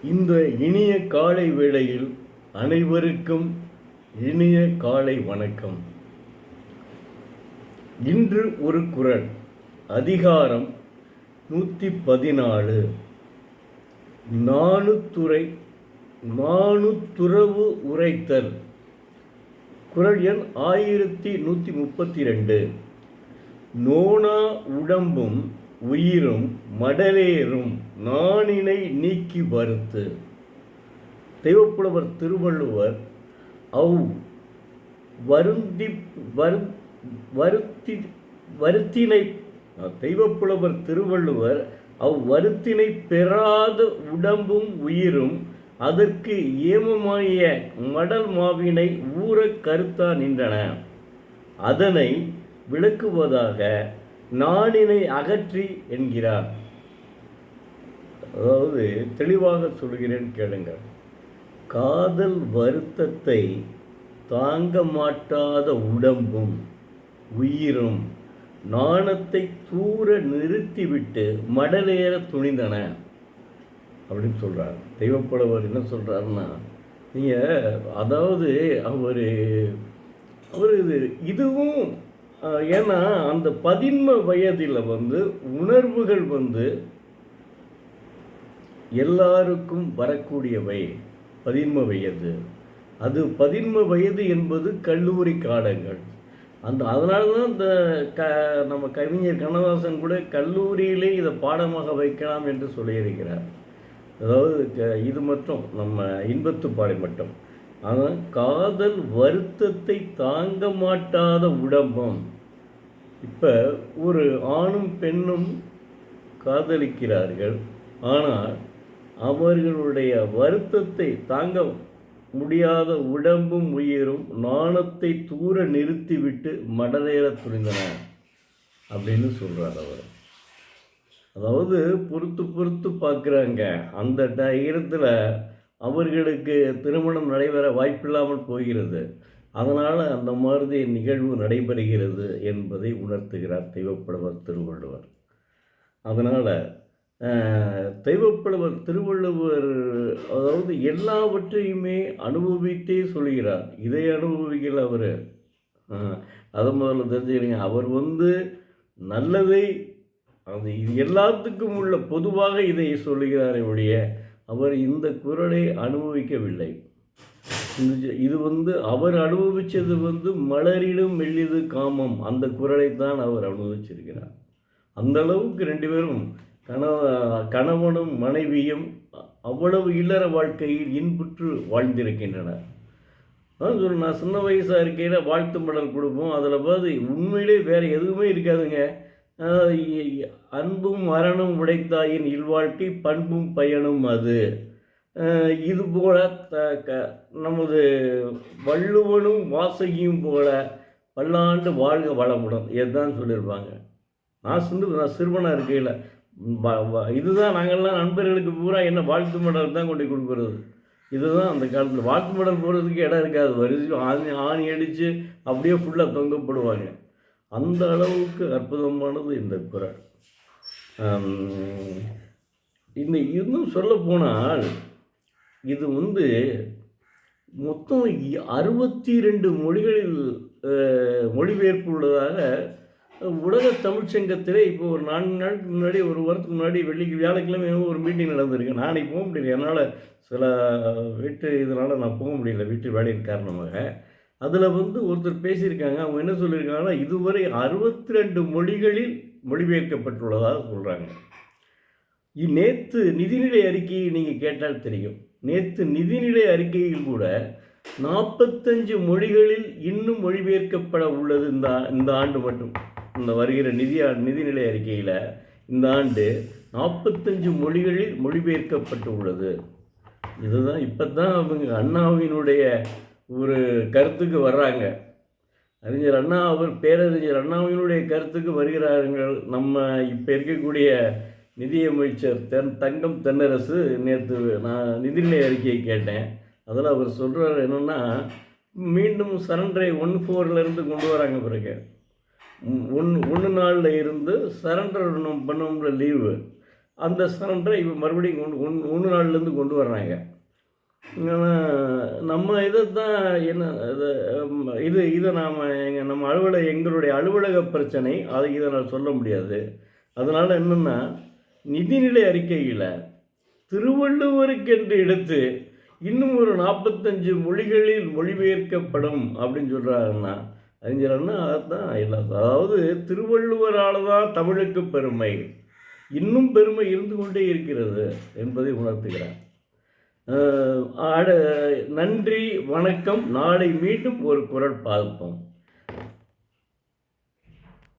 இந்த இனிய காலை வேளையில் அனைவருக்கும் இனிய காலை வணக்கம். இன்று ஒரு குறள், அதிகாரம் 114, நாணுத்துறவு உரைத்தல். குறள் எண் 1132. நோனா உடம்பும் உயிரும் மடலேறும் நாணினை நீக்கி வருத்து. தெய்வப்புலவர் திருவள்ளுவர் வருத்தினை பெறாத உடம்பும் உயிரும் அதற்கு ஏமமாய மடல் மாவினை ஊற கருத்தா நின்றன. அதனை விளக்குவதாக நாணினை அகற்றி என்கிறார். அதாவது தெளிவாக சொல்கிறேன் கேளுங்கள். காதல் வருத்தத்தை தாங்க மாட்டாத உடம்பும் உயிரும் நாணத்தை தூர நிறுத்திவிட்டு மடலேற துணிந்தன அப்படின்னு சொல்கிறார். தெய்வப்புலவர் என்ன சொல்கிறாருன்னா, நீங்கள் அதாவது அவர் இதுவும் ஏன்னா அந்த 13 வயதில் உணர்வுகள் எல்லாருக்கும் வரக்கூடியவை. 13 வயது, அது 13 வயது என்பது கல்லூரி காலங்கள். அதனால தான் இந்த நம்ம கவிஞர் கண்ணதாசன் கூட கல்லூரியிலே இதை பாடமாக வைக்கலாம் என்று சொல்லியிருக்கிறார். அதாவது இது மட்டும் நம்ம இன்பத்துப்பாடை மட்டும். ஆனால் காதல் வருத்தத்தை தாங்க மாட்டாத உடம்பும். இப்போ ஒரு ஆணும் பெண்ணும் காதலிக்கிறார்கள், ஆனால் அவர்களுடைய வருத்தத்தை தாங்க முடியாத உடம்பும் உயிரும் நாணத்தை தூர நிறுத்திவிட்டு மடலேற துணிந்தன அப்படின்னு சொல்கிறார் அவர். அதாவது பொறுத்து பார்க்குறாங்க. அந்த இடத்துல அவர்களுக்கு திருமணம் நடைபெற வாய்ப்பில்லாமல் போகிறது. அதனால் அந்த மாதிரி நிகழ்வு நடைபெறுகிறது என்பதை உணர்த்துகிறார் தெய்வப்புலவர் திருவள்ளுவர். அதனால் தெய்வப்புலவர் திருவள்ளுவர் அதாவது எல்லாவற்றையுமே அனுபவித்தே சொல்கிறார். இதை அனுபவிக்கல அவர். அதை முதல்ல தெரிஞ்சுக்கிறீங்க. அவர் நல்லதை அது இது எல்லாத்துக்கும் உள்ள பொதுவாக இதை சொல்லுகிறாரே ஒழிய அவர் இந்த குறளை அனுபவிக்கவில்லை. இது அவர் அனுபவித்தது மலரிடும் மெல்லிது காமம், அந்த குறளைத்தான் அவர் அனுபவிச்சிருக்கிறார். அந்த அளவுக்கு ரெண்டு பேரும் கணவனும் மனைவியும் அவ்வளவு இல்லற வாழ்க்கையில் இன்புற்று வாழ்ந்திருக்கின்றனர். நான் சின்ன வயசாக இருக்கையில் வாழ்த்து மடல் கொடுப்போம். அதில் உண்மையிலே வேறு எதுவுமே இருக்காதுங்க. அன்பும் மரணம் உடைத்தாயின் இல்வாழ்க்கை பண்பும் பயனும் அது. இதுபோல நமது வள்ளுவனும் வாசகியும் போல பல்லாண்டு வாழ்க வளமுடன் இதுதான் சொல்லியிருப்பாங்க. நான் சிறுவனாக இருக்கையில் இதுதான் நாங்கள்லாம் நண்பர்களுக்கு பூரா என்ன வாழ்த்து மடல் தான் கொண்டு கொடுக்குறது. இதுதான் அந்த காலத்தில் வாழ்த்து மடல் போகிறதுக்கு இடம் இருக்காது. வரிசை ஆணி அடித்து அப்படியே ஃபுல்லாக தொங்கப்படுவாங்க. அந்த அளவுக்கு அற்புதமானது இந்த குறள். இன்னும் சொல்ல போனால் இது மொத்தம் 62 மொழிகளில் மொழிபெயர்ப்பு உள்ளதாக உலக தமிழ்ச்சங்கத்திலே இப்போ ஒரு 4 நாளுக்கு முன்னாடி, ஒரு வாரத்துக்கு முன்னாடி வியாழக்கிழமை ஒரு மீட்டிங் நடந்திருக்கு. நாளைக்கு போக முடியல, என்னால் சில இதனால் நான் போக முடியல, வீட்டு வேலையின் காரணமாக. அதில் ஒருத்தர் பேசியிருக்காங்க. அவங்க என்ன சொல்லியிருக்காங்கன்னா, இதுவரை 62 மொழிகளில் மொழிபெயர்க்கப்பட்டுள்ளதாக சொல்கிறாங்க. நேற்று நிதிநிலை அறிக்கையை நீங்கள் கேட்டால் தெரியும். நேற்று நிதிநிலை அறிக்கையில் கூட 45 மொழிகளில் இன்னும் மொழிபெயர்க்கப்பட உள்ளது. இந்த ஆண்டு மட்டும், இந்த வருகிற நிதிநிலை அறிக்கையில் இந்த ஆண்டு 45 மொழிகளில் மொழிபெயர்க்கப்பட்டு உள்ளது. இதுதான் இப்போ தான் அவங்க அண்ணாவினுடைய ஒரு கருத்துக்கு வர்றாங்க. பேரறிஞர் அண்ணாவினுடைய கருத்துக்கு வருகிறார்கள். நம்ம இப்போ இருக்கக்கூடிய நிதியமைச்சர் தங்கம் தென்னரசு நேற்று நான் நிதிநிலை அறிக்கையை கேட்டேன். அதில் அவர் சொல்கிறார் என்னென்னா, மீண்டும் சரண்டரை 1/4 கொண்டு வராங்க. பிறகு 1 நாளில் இருந்து சரண்டர் பண்ண லீவு அந்த சரண்டரை இப்போ மறுபடியும் ஒன்று நாள்லேருந்து கொண்டு வர்றாங்க. நம்ம இதை தான் என்ன இதை நாம் எங்களுடைய அலுவலக பிரச்சனை, இதை நான் சொல்ல முடியாது. அதனால் என்னென்னா, நிதிநிலை அறிக்கையில் திருவள்ளுவருக்கென்று எடுத்து இன்னும் ஒரு 45 மொழிகளில் மொழிபெயர்க்கப்படும் அப்படின்னு சொல்கிறாங்கன்னா, அறிஞர் அண்ணா அதான் இல்லாத, அதாவது திருவள்ளுவரால் தான் தமிழுக்கு பெருமை, இன்னும் பெருமை இருந்து கொண்டே இருக்கிறது என்பதை உணர்த்துகிறார். நன்றி, வணக்கம். நாளை மீண்டும் ஒரு குரல் பார்ப்போம்.